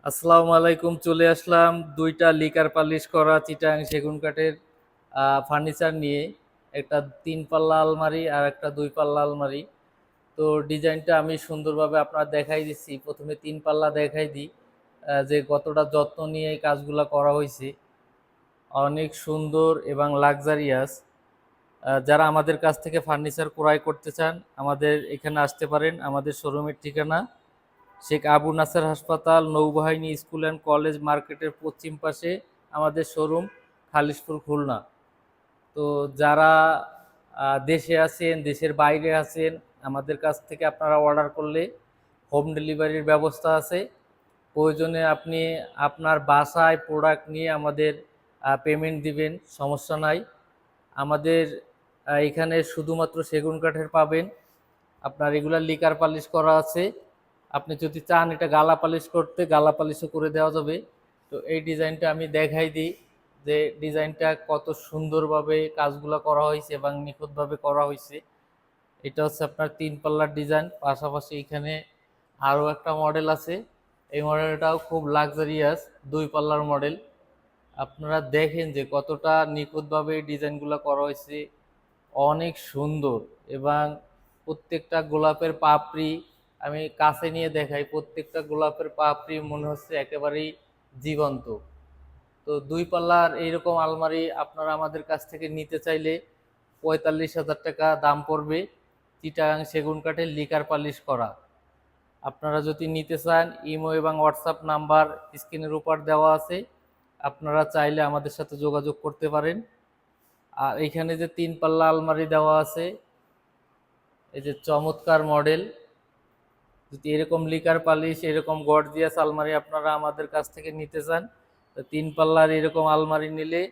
আসসালামু আলাইকুম। চলে আসলাম ২ টা লিকার পালিশ করা চিটাং সেগুন কাঠের ফার্নিচার নিয়ে। একটা ৩ পাল্লা আলমারি আর একটা ২ পাল্লা আলমারি। তো ডিজাইনটা আমি সুন্দরভাবে আপনার দেখাই দিচ্ছি। ১ম এ ৩ পাল্লা দেখাই দিই যে কতটা যত্ন নিয়ে এই কাজগুলা করা হইছে। অনেক সুন্দর এবং লাক্সারিয়াস। যারা আমাদের কাছ থেকে ফার্নিচার ক্রয় করতে চান, আমাদের এখানে আসতে পারেন। আমাদের শোরুমের ঠিকানা শেখ আবু নাসের হাসপাতাল, নৌবাহিনী স্কুল অ্যান্ড কলেজ মার্কেটের পশ্চিম পাশে আমাদের শোরুম, খালিশপুর, খুলনা। তো যারা দেশে আছেন, দেশের বাইরে আছেন, আমাদের কাছ থেকে আপনারা অর্ডার করলে হোম ডেলিভারির ব্যবস্থা আছে। প্রয়োজনে আপনি আপনার বাসায় প্রোডাক্ট নিয়ে আমাদের পেমেন্ট দিবেন, সমস্যা নাই। আমাদের এখানে শুধুমাত্র সেগুন কাঠের পাবেন। আপনার রেগুলার লিকার পালিশ করা আছে। আপনি যদি চান এটা গালা পালিশ করতে, গালা পালিশও করে দেওয়া যাবে। তো এই ডিজাইনটা আমি দেখাই দিই যে ডিজাইনটা কত সুন্দরভাবে কাজগুলো করা হয়েছে এবং নিখুঁতভাবে করা হয়েছে। এটা হচ্ছে আপনার ৩ পাল্লার ডিজাইন। পাশাপাশি এখানে আরও একটা মডেল আছে। এই মডেলটাও খুব লাক্সারিয়াস, ২ পাল্লার মডেল। আপনারা দেখেন যে কতটা নিখুঁতভাবে এই ডিজাইনগুলো করা হয়েছে, অনেক সুন্দর। এবং প্রত্যেকটা গোলাপের পাপড়ি আমি কাছে নিয়ে দেখাই, প্রত্যেকটা গোলাপের পাপড়ি মনে হচ্ছে একেবারেই জীবন্ত। তো ২ পাল্লার এইরকম আলমারি আপনারা আমাদের কাছ থেকে নিতে চাইলে ৪৫,০০০ টাকা দাম পড়বে, চিটাগাং সেগুন কাঠের লিকার পালিশ করা। আপনারা যদি নিতে চান, ইমো এবং হোয়াটসঅ্যাপ নাম্বার স্ক্রিনের উপর দেওয়া আছে, আপনারা চাইলে আমাদের সাথে যোগাযোগ করতে পারেন। আর এইখানে যে ৩ পাল্লা আলমারি দেওয়া আছে, এই যে চমৎকার মডেল। যদি এরকম লিকার পালিশ, এরকম গর্জিয়াস আলমারি আপনারা আমাদের কাছ থেকে নিতে চান, তো ৩ পাল্লার এরকম আলমারি নিলে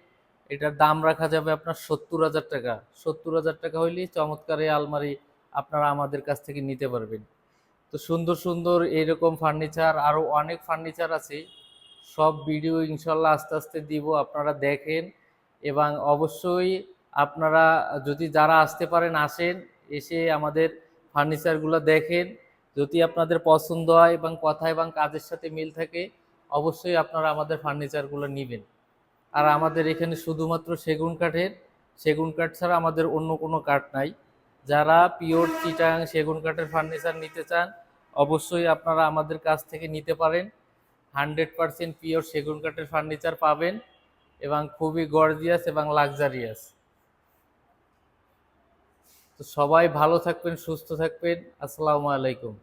এটার দাম রাখা যাবে আপনার ৭০,০০০ টাকা। ৭০,০০০ টাকা হইলেই চমৎকার এই আলমারি আপনারা আমাদের কাছ থেকে নিতে পারবেন। তো সুন্দর সুন্দর এরকম ফার্নিচার আরও অনেক ফার্নিচার আছে। সব ভিডিও ইনশাল্লাহ আস্তে আস্তে দিব, আপনারা দেখেন। এবং অবশ্যই আপনারা যদি যারা আসতে পারেন আসেন, এসে আমাদের ফার্নিচারগুলো দেখেন। যদি আপনাদের পছন্দ হয় এবং কথা এবং কাজের সাথে মিল থাকে, অবশ্যই আপনারা আমাদের ফার্নিচারগুলো নেবেন। আর আমাদের এখানে শুধুমাত্র সেগুন কাঠের, সেগুন কাঠ ছাড়া আমাদের অন্য কোনো কাঠ নাই। যারা পিওর চিটাং সেগুন কাঠের ফার্নিচার নিতে চান, অবশ্যই আপনারা আমাদের কাছ থেকে নিতে পারেন। 100% পিওর সেগুন কাঠের ফার্নিচার পাবেন এবং খুবই গর্জিয়াস এবং লাক্সারিয়াস। তো সবাই ভালো থাকবেন, সুস্থ থাকবেন। আসসালামু আলাইকুম।